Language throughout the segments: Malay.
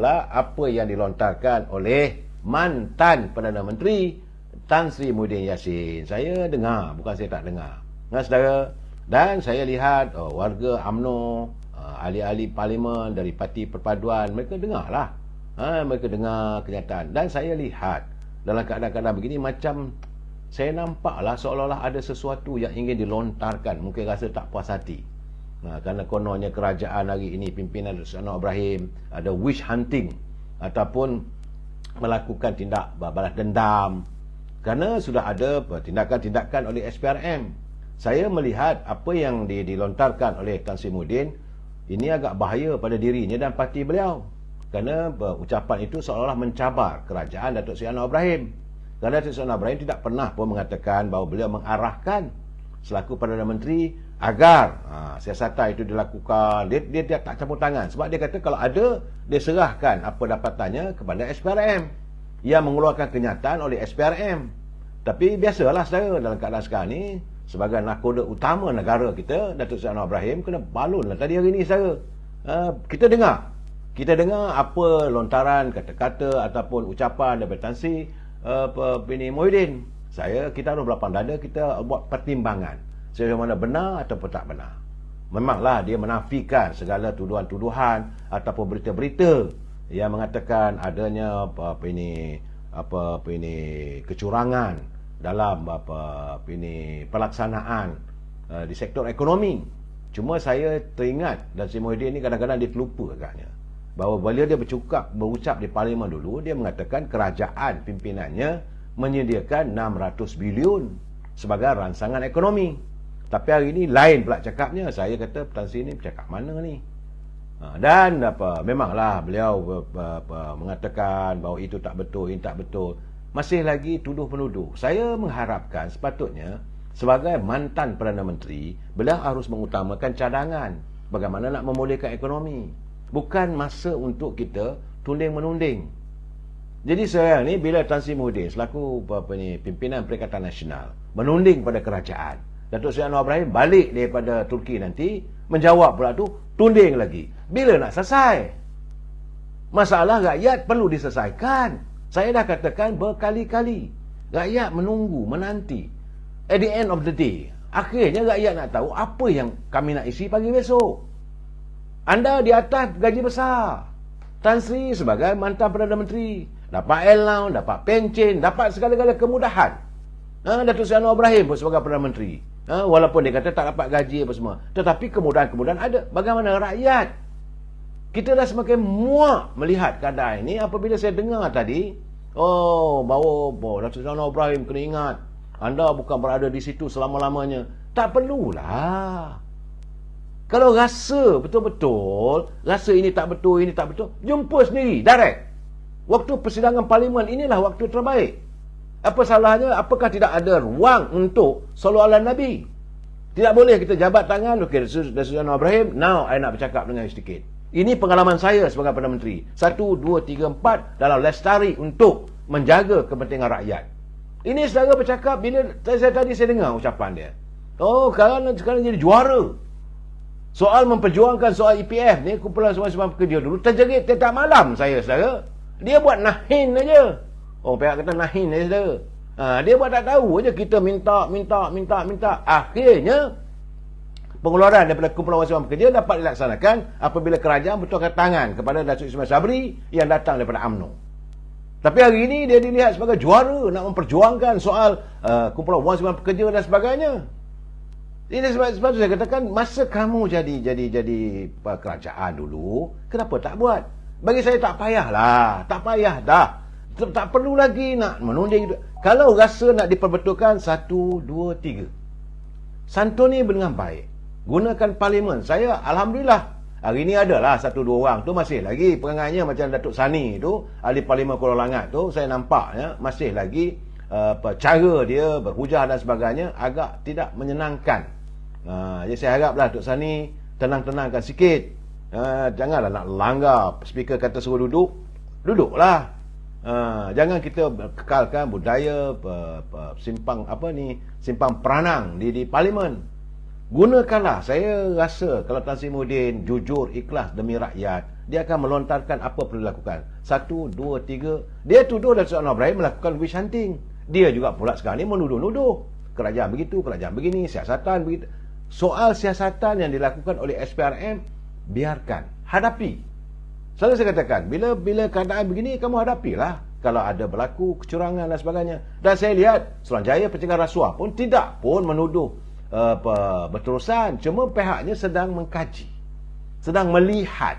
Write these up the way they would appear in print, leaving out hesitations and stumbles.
adalah apa yang dilontarkan oleh mantan Perdana Menteri Tan Sri Muhyiddin Yassin. Saya dengar, bukan saya tak dengar. Saudara, dan saya lihat warga UMNO, ahli-ahli parlimen dari Parti Perpaduan, mereka dengarlah. Mereka dengar kenyataan. Dan saya lihat dalam keadaan-keadaan begini, macam saya nampaklah seolah-olah ada sesuatu yang ingin dilontarkan. Mungkin rasa tak puas hati. Kerana kononnya kerajaan hari ini, pimpinan Datuk Seri Anwar Ibrahim, ada wish hunting ataupun melakukan tindak balas dendam. Kerana sudah ada tindakan-tindakan oleh SPRM. Saya melihat apa yang dilontarkan oleh Tan Sri Muhyiddin ini agak bahaya pada dirinya dan parti beliau. Kerana ucapan itu seolah-olah mencabar kerajaan Datuk Seri Anwar Ibrahim. Kerana Datuk Seri Anwar Ibrahim tidak pernah pun mengatakan bahawa beliau mengarahkan selaku Perdana Menteri agar siasatan itu dilakukan. Dia tak campur tangan. Sebab dia kata kalau ada, dia serahkan apa dapatannya kepada SPRM. Ia mengeluarkan kenyataan oleh SPRM. Tapi biasalah saudara, dalam keadaan sekarang ni, sebagai nakoda utama negara kita, Datuk Seri Anwar Ibrahim kena balun lah tadi hari ni saudara. Kita dengar apa lontaran kata-kata ataupun ucapan daripada Tan Sri Muhyiddin. Kita harus berlapang dada, kita buat pertimbangan sejauh mana benar ataupun tak benar. Memanglah dia menafikan segala tuduhan-tuduhan ataupun berita-berita yang mengatakan adanya kecurangan dalam pelaksanaan di sektor ekonomi. Cuma saya teringat dan Sri Muhyiddin ni kadang-kadang dia terlupa agaknya bahawa bila dia berucap di parlimen dulu, dia mengatakan kerajaan pimpinannya menyediakan 600 bilion sebagai ransangan ekonomi. Tapi hari ini lain pula cakapnya. Saya kata Tan Sri ni bercakap mana ni? Dan memanglah beliau mengatakan bahawa itu tak betul, ini tak betul. Masih lagi tuduh-penuduh. Saya mengharapkan sepatutnya sebagai mantan Perdana Menteri, beliau harus mengutamakan cadangan. Bagaimana nak memulihkan ekonomi. Bukan masa untuk kita tunding-menunding. Jadi sekarang ni bila Tan Sri Muhyiddin selaku pimpinan Perikatan Nasional menunding pada kerajaan, Datuk Seri Anwar Ibrahim balik daripada Turki nanti menjawab pula tu, tunding lagi. Bila nak selesai? Masalah rakyat perlu diselesaikan. Saya dah katakan berkali-kali. Rakyat menunggu, menanti. At the end of the day, akhirnya rakyat nak tahu apa yang kami nak isi pagi besok. Anda di atas gaji besar. Tan Sri sebagai mantan Perdana Menteri dapat allowance, dapat pencen, dapat segala-gala kemudahan. Datuk Seri Anwar Ibrahim pun sebagai Perdana Menteri. Walaupun dia kata tak dapat gaji apa semua, tetapi kemudahan-kemudahan ada. Bagaimana rakyat? Kita dah semakin muak melihat keadaan ini apabila saya dengar tadi, bahawa Datuk Seri Anwar Ibrahim kena ingat, anda bukan berada di situ selama-lamanya. Tak perlulah. Kalau rasa betul-betul, rasa ini tak betul, jumpa sendiri, direct. Waktu persidangan parlimen inilah waktu terbaik. Apa salahnya? Apakah tidak ada ruang untuk salawat ala Nabi? Tidak boleh kita jabat tangan. Okey, Datuk Seri Anwar Ibrahim, now I nak bercakap dengan sedikit. Ini pengalaman saya sebagai Perdana Menteri. 1, 2, 3, 4 dalam lestari untuk menjaga kepentingan rakyat. Ini saudara bercakap bila tadi saya dengar ucapan dia. Sekarang jadi juara. Soal memperjuangkan soal EPF ni, kumpulan semua pekerja dulu, terjerit tiap malam saya saudara. Dia buat nahin aja. Pihak kata nahin aja saudara. Dia buat tak tahu aja, kita minta. Akhirnya pengeluaran daripada kumpulan wasiwan pekerja dapat dilaksanakan apabila kerajaan bertukar tangan kepada Datuk Ismail Sabri yang datang daripada UMNO. Tapi hari ini dia dilihat sebagai juara nak memperjuangkan soal kumpulan wasiwan pekerja dan sebagainya. Ini sebab itu saya katakan, masa kamu jadi kerajaan dulu, kenapa tak buat? Bagi saya tak payahlah. Tak payah dah. Tak perlu lagi nak menunding. Kalau rasa nak diperbetulkan, 1, 2, 3. Santuni dengan baik. Gunakan parlimen. Saya Alhamdulillah hari ini adalah 1, 2 orang tu masih lagi perangainya macam Datuk Sani tu, ahli parlimen Kuala Langat tu, saya nampaknya masih lagi cara dia berhujah dan sebagainya agak tidak menyenangkan. Jadi saya haraplah Datuk Sani tenang-tenangkan sikit. Janganlah nak langgar. Speaker kata suruh duduklah. Jangan kita kekalkan budaya simpang peranang di parlimen. Gunakanlah. Saya rasa kalau Tan Sri Muhyiddin jujur, ikhlas demi rakyat, dia akan melontarkan apa perlu dilakukan. 1, 2, 3. Dia tuduh Datuk Seri Anwar Ibrahim melakukan witch hunting. Dia juga pula sekarang ni menuduh-nuduh. Kerajaan begitu, kerajaan begini, siasatan begitu. Soal siasatan yang dilakukan oleh SPRM, biarkan. Hadapi. Selalu saya katakan, bila keadaan begini, kamu hadapilah. Kalau ada berlaku kecurangan dan sebagainya. Dan saya lihat, Suruhanjaya Pencegahan Rasuah pun tidak pun menuduh berterusan. Cuma pihaknya sedang mengkaji, sedang melihat,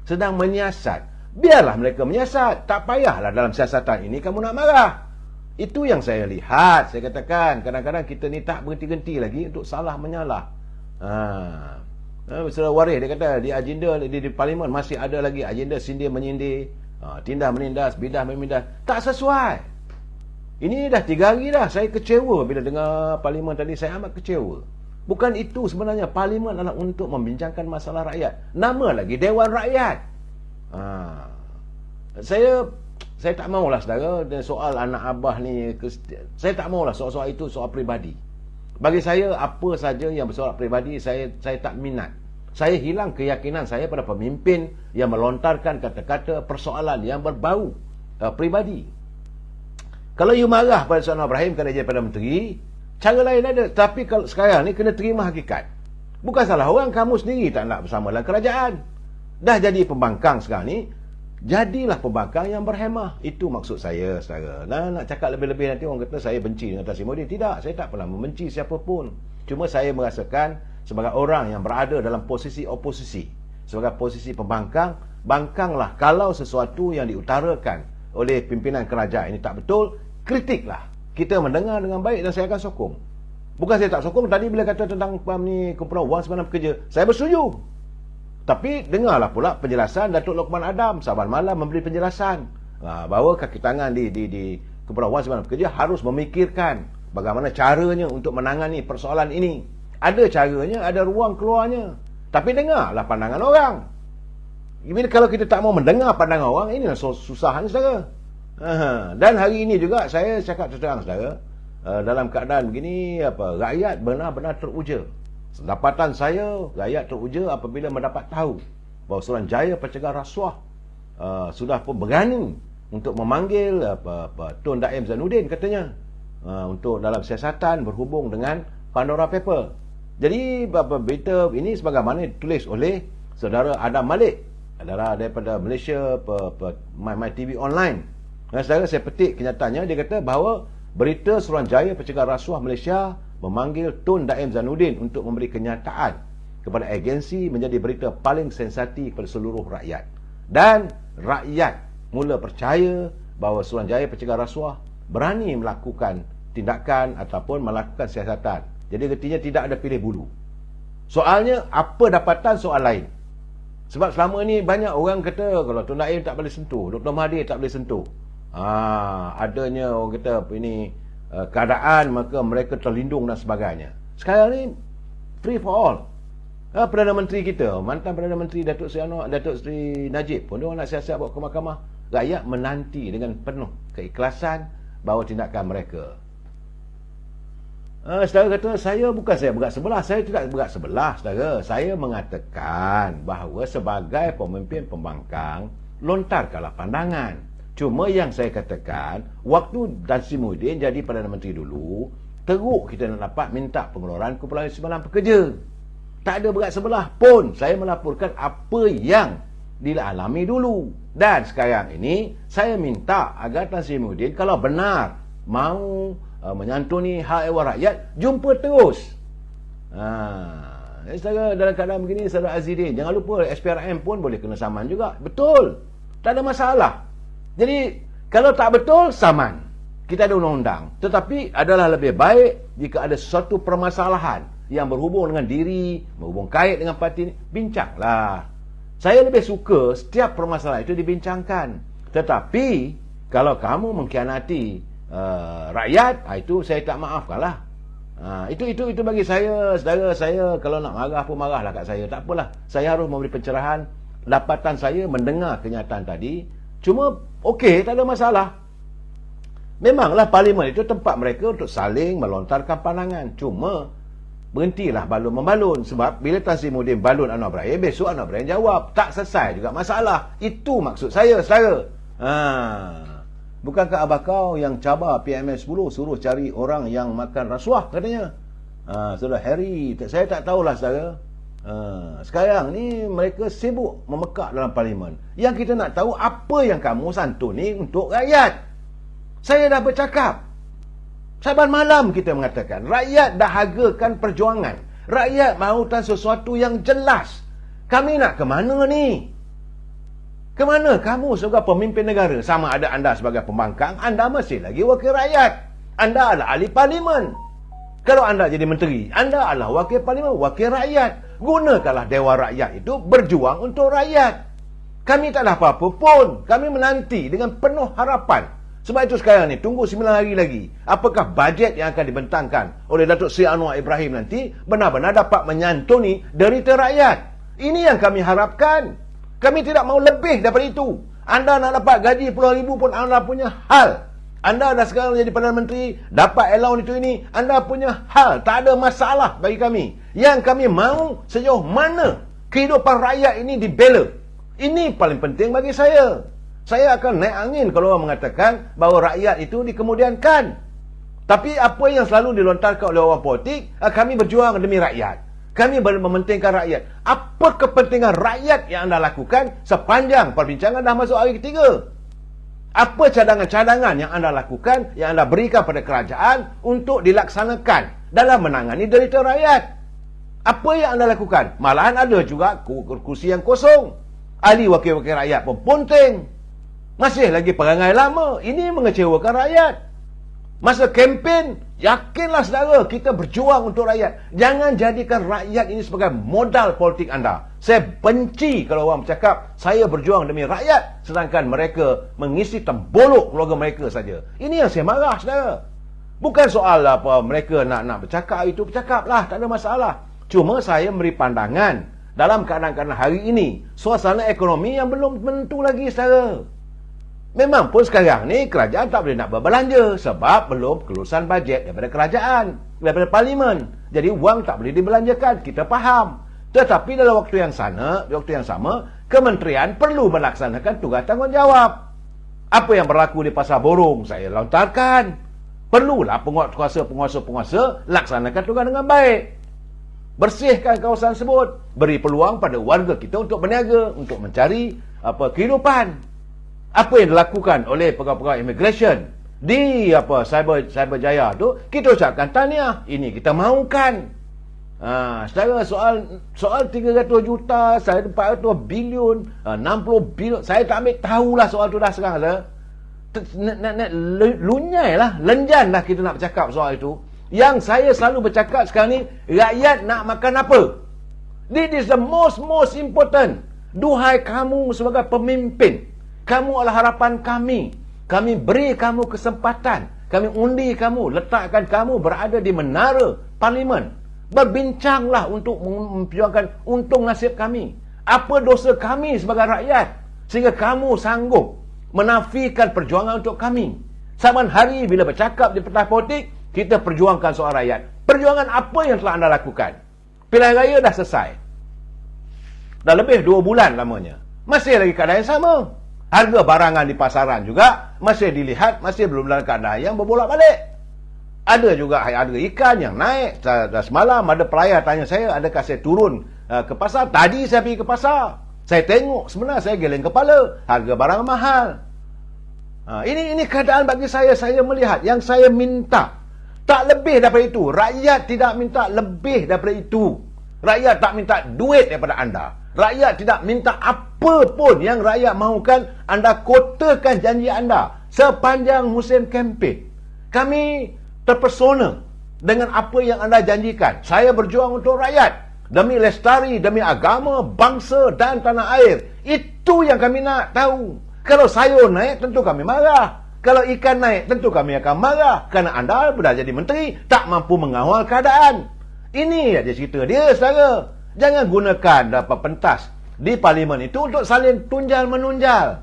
sedang menyiasat. Biarlah mereka menyiasat. Tak payahlah dalam siasatan ini kamu nak marah. Itu yang saya lihat. Saya katakan, kadang-kadang kita ni tak berhenti-henti lagi untuk salah menyalah. Saudara Waris dia kata, di agenda di Parlimen masih ada lagi agenda sindir menyindir, tindas menindas, bidah memindas. Tak sesuai. Ini dah 3 hari dah. Saya kecewa bila dengar Parlimen tadi. Saya amat kecewa. Bukan itu sebenarnya. Parlimen adalah untuk membincangkan masalah rakyat. Nama lagi Dewan Rakyat. Saya tak maulah saudara soal anak abah ni. Saya tak maulah soal-soal itu soal peribadi. Bagi saya, apa saja yang bersoal peribadi, saya tak minat. Saya hilang keyakinan saya pada pemimpin yang melontarkan kata-kata persoalan yang berbau peribadi. Kalau you marah pada Datuk Anwar Ibrahim kerana jadi Perdana Menteri, cara lain ada. Tapi kalau sekarang ni kena terima hakikat. Bukan salah orang, kamu sendiri tak nak bersama dalam kerajaan. Dah jadi pembangkang sekarang ni, jadilah pembangkang yang berhemah. Itu maksud saya, saudara. Nak cakap lebih-lebih nanti orang kata saya benci dengan Tan Sri Muhyiddin. Tidak, saya tak pernah membenci siapa pun. Cuma saya merasakan sebagai orang yang berada dalam posisi oposisi, sebagai posisi pembangkang, bangkanglah kalau sesuatu yang diutarakan oleh pimpinan kerajaan ini tak betul, kritiklah. Kita mendengar dengan baik dan saya akan sokong. Bukan saya tak sokong. Tadi bila kata tentang kumpulan wang simpanan pekerja, saya bersetuju. Tapi dengarlah pula penjelasan Datuk Lokman Adam Saban malam memberi penjelasan bahawa kaki tangan di kumpulan wang simpanan pekerja harus memikirkan bagaimana caranya untuk menangani persoalan ini. Ada caranya, ada ruang keluarnya. Tapi dengarlah pandangan orang. Bila kalau kita tak mau mendengar pandangan orang, inilah susahnya saudara. Dan hari ini juga saya cakap terang saudara, dalam keadaan begini rakyat benar-benar teruja. Pendapatan saya, rakyat teruja apabila mendapat tahu bahawa Suruhanjaya Pencegahan Rasuah sudah pun berani untuk memanggil Tun Daim Zainuddin katanya untuk dalam siasatan berhubung dengan Pandora Paper. Jadi berita ini sebagaimana ditulis oleh saudara Adam Malik adalah daripada Malaysia My TV Online. Dan saudara, saya petik kenyataannya, dia kata bahawa berita Suruhanjaya Pencegahan Rasuah Malaysia memanggil Tun Daim Zainuddin untuk memberi kenyataan kepada agensi menjadi berita paling sensasi kepada seluruh rakyat. Dan rakyat mula percaya bahawa Suruhanjaya Pencegahan Rasuah berani melakukan tindakan ataupun melakukan siasatan. Jadi artinya tidak ada pilih bulu. Soalnya apa dapatan soal lain. Sebab selama ni banyak orang kata kalau Tun Daim tak boleh sentuh, Dr. Mahathir tak boleh sentuh. Adanya orang kata ini keadaan maka mereka terlindung dan sebagainya. Sekarang ni free for all. Perdana Menteri kita, mantan Perdana Menteri Datuk Seri Najib pun dia nak siasat bawa ke mahkamah. Rakyat menanti dengan penuh keikhlasan bahawa tindakan mereka. Saudara kata saya bergerak sebelah. Saya tidak bergerak sebelah, saudara. Saya mengatakan bahawa sebagai pemimpin pembangkang, lontarkanlah pandangan. Cuma yang saya katakan, waktu Tan Sri Muhyiddin jadi Perdana Menteri dulu, teruk kita nak dapat minta pengeluaran kumpulan simpanan pekerja. Tak ada bergerak sebelah pun. Saya melaporkan apa yang dialami dulu. Dan sekarang ini, saya minta agar Tan Sri Muhyiddin kalau benar mau menyantuni hak ehwal rakyat, jumpa terus. Saudara, dalam keadaan begini, saudara Azidin, jangan lupa SPRM pun boleh kena saman juga. Betul, tak ada masalah. Jadi kalau tak betul, saman. Kita ada undang-undang. Tetapi adalah lebih baik jika ada sesuatu permasalahan yang berhubung dengan diri, berhubung kait dengan parti ini, bincanglah. Saya lebih suka setiap permasalahan itu dibincangkan. Tetapi kalau kamu mengkhianati rakyat, itu saya tak maafkanlah. Itu bagi saya, saudara. Saya kalau nak marah pun marahlah kat saya, tak apalah. Saya harus memberi pencerahan. Dapatan saya mendengar kenyataan tadi. Cuma okey, tak ada masalah. Memanglah Parlimen itu tempat mereka untuk saling melontarkan pandangan. Cuma Berhentilah balun-membalun. Sebab bila Tan Sri Muhyiddin balun Anwar Ibrahim, besok Anwar Ibrahim jawab. Tak selesai juga masalah. Itu maksud saya, saudara. Bukankah abah kau yang cabar PMS 10 suruh cari orang yang makan rasuah katanya? Saudara Harry, saya tak tahulah saudara. Sekarang ni mereka sibuk memekak dalam parlimen. Yang kita nak tahu, apa yang kamu santuni untuk rakyat. Saya dah bercakap. Saban malam kita mengatakan, rakyat dah hargakan perjuangan. Rakyat mahukan sesuatu yang jelas. Kami nak ke mana ni? Ke mana kamu sebagai pemimpin negara? Sama ada anda sebagai pembangkang, anda masih lagi wakil rakyat. Anda adalah ahli parlimen. Kalau anda jadi menteri, anda adalah wakil parlimen, wakil rakyat. Gunakanlah dewan rakyat itu berjuang untuk rakyat. Kami tak ada apa-apa pun. Kami menanti dengan penuh harapan. Sebab itu sekarang ni, tunggu 9 hari lagi. Apakah bajet yang akan dibentangkan oleh Datuk Seri Anwar Ibrahim nanti benar-benar dapat menyantuni derita rakyat. Ini yang kami harapkan. Kami tidak mahu lebih daripada itu. Anda nak dapat gaji puluhan ribu pun anda punya hal. Anda dah sekarang jadi Perdana Menteri, dapat allowance itu ini, anda punya hal. Tak ada masalah bagi kami. Yang kami mahu, sejauh mana kehidupan rakyat ini dibela. Ini paling penting bagi saya. Saya akan naik angin kalau orang mengatakan bahawa rakyat itu dikemudiankan. Tapi apa yang selalu dilontarkan oleh orang politik, kami berjuang demi rakyat. Kami mementingkan rakyat. Apa kepentingan rakyat yang anda lakukan sepanjang perbincangan dah masuk hari ketiga? Apa cadangan-cadangan yang anda lakukan, yang anda berikan pada kerajaan untuk dilaksanakan dalam menangani derita rakyat? Apa yang anda lakukan? Malahan ada juga kursi yang kosong. Ahli wakil-wakil rakyat pun punting. Masih lagi perangai lama. Ini mengecewakan rakyat. Masa kempen, yakinlah saudara, kita berjuang untuk rakyat. Jangan jadikan rakyat ini sebagai modal politik anda. Saya benci kalau orang bercakap, saya berjuang demi rakyat, sedangkan mereka mengisi tembolok keluarga mereka saja. Ini yang saya marah, saudara. Bukan soal apa mereka nak bercakap, itu bercakaplah, tak ada masalah. Cuma saya memberi pandangan dalam keadaan-keadaan hari ini, suasana ekonomi yang belum menentu lagi, saudara. Memang pun sekarang ni kerajaan tak boleh nak berbelanja sebab belum kelulusan bajet daripada kerajaan, daripada parlimen. Jadi wang tak boleh dibelanjakan, kita faham. Tetapi dalam waktu yang sama, kementerian perlu melaksanakan tugas tanggungjawab. Apa yang berlaku di Pasar Borong saya lontarkan. Perlulah penguasa-penguasa laksanakan tugas dengan baik. Bersihkan kawasan tersebut, beri peluang pada warga kita untuk berniaga, untuk mencari kehidupan. Apa yang dilakukan oleh pegawai-pegawai immigration di Cyberjaya tu, kita ucapkan tahniah. Ini kita mahukan. Secara soal 300 juta, saya 400 bilion, 60 bilion, saya tak ambil tahulah soal tu dah sekarang dah. Lunyai lah, lenjan lah kita nak bercakap soal itu. Yang saya selalu bercakap sekarang ni, rakyat nak makan apa? This is the most important. Duhai kamu sebagai pemimpin, kamu adalah harapan kami. Kami beri kamu kesempatan. Kami undi kamu, letakkan kamu berada di menara parlimen. Berbincanglah untuk memperjuangkan untung nasib kami. Apa dosa kami sebagai rakyat sehingga kamu sanggup menafikan perjuangan untuk kami? Saban hari bila bercakap di pentas politik, kita perjuangkan soal rakyat. Perjuangan apa yang telah anda lakukan? Pilihan raya dah selesai. Dah lebih 2 bulan lamanya. Masih lagi keadaan yang sama. Harga barangan di pasaran juga masih dilihat, masih belum dalam keadaan yang berbolak-balik. Ada juga harga ikan yang naik. Semalam ada pelayar tanya saya, adakah saya turun ke pasar? Tadi saya pergi ke pasar. Saya tengok, sebenarnya saya geleng kepala. Harga barang mahal. Ini keadaan bagi saya melihat. Yang saya minta, tak lebih daripada itu. Rakyat tidak minta lebih daripada itu. Rakyat tak minta duit daripada anda. Rakyat tidak minta apa pun yang rakyat mahukan. Anda kotakan janji anda sepanjang musim kempen. Kami terpesona dengan apa yang anda janjikan. Saya berjuang untuk rakyat, demi lestari, demi agama, bangsa dan tanah air. Itu yang kami nak tahu. Kalau sayur naik, tentu kami marah. Kalau ikan naik, tentu kami akan marah. Kerana anda sudah jadi menteri, tak mampu mengawal keadaan. Ini aja cerita dia, saudara. Jangan gunakan pentas di parlimen itu untuk saling tunjal-menunjal.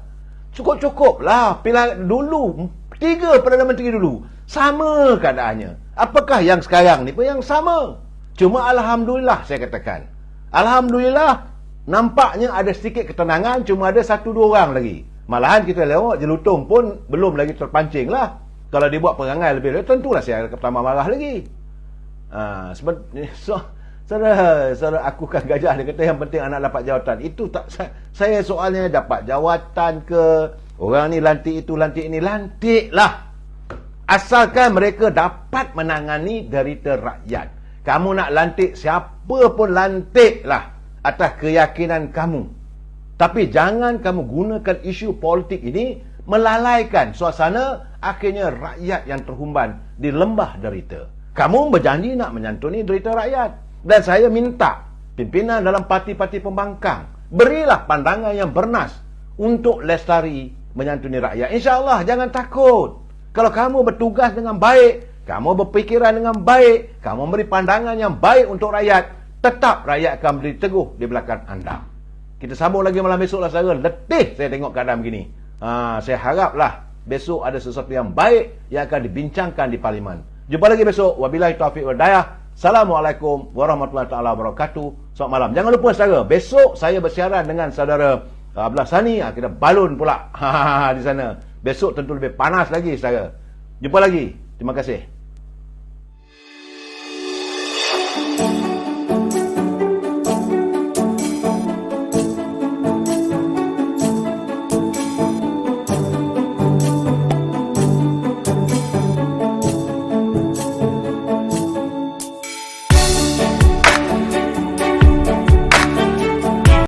Cukup-cukuplah. Pilihan dulu, 3 Perdana Menteri dulu, sama keadaannya. Apakah yang sekarang ni pun yang sama? Cuma Alhamdulillah saya katakan. Alhamdulillah, nampaknya ada sedikit ketenangan, cuma ada 1-2 orang lagi. Malahan kita lewat jelutong pun belum lagi terpancing lah. Kalau dibuat perangai lebih, tentulah saya akan pertama marah lagi. Saudara aku kan gajah, dia kata yang penting anak dapat jawatan. Itu tak saya soalnya dapat jawatan ke, orang ni lantik, itu lantik, ini lantik lah. Asalkan mereka dapat menangani derita rakyat. Kamu nak lantik siapa pun lantik lah atas keyakinan kamu. Tapi jangan kamu gunakan isu politik ini melalaikan suasana, akhirnya rakyat yang terhumban di lembah derita. Kamu berjanji nak menyantuni derita rakyat. Dan saya minta pimpinan dalam parti-parti pembangkang, berilah pandangan yang bernas untuk lestari menyantuni rakyat. InsyaAllah jangan takut. Kalau kamu bertugas dengan baik, kamu berfikiran dengan baik, kamu beri pandangan yang baik untuk rakyat, tetap rakyat akan berdiri teguh di belakang anda. Kita sambung lagi malam besok lah, saudara. Letih saya tengok keadaan begini. Saya haraplah besok ada sesuatu yang baik yang akan dibincangkan di Parlimen. Jumpa lagi besok. Wabillahi taufiq wal hidayah. Assalamualaikum warahmatullahi taala wabarakatuh. Selamat malam. Jangan lupa saudara, besok saya bersiaran dengan saudara Abdullah Sani. Kita balun pula di sana. Besok tentu lebih panas lagi saudara. Jumpa lagi. Terima kasih.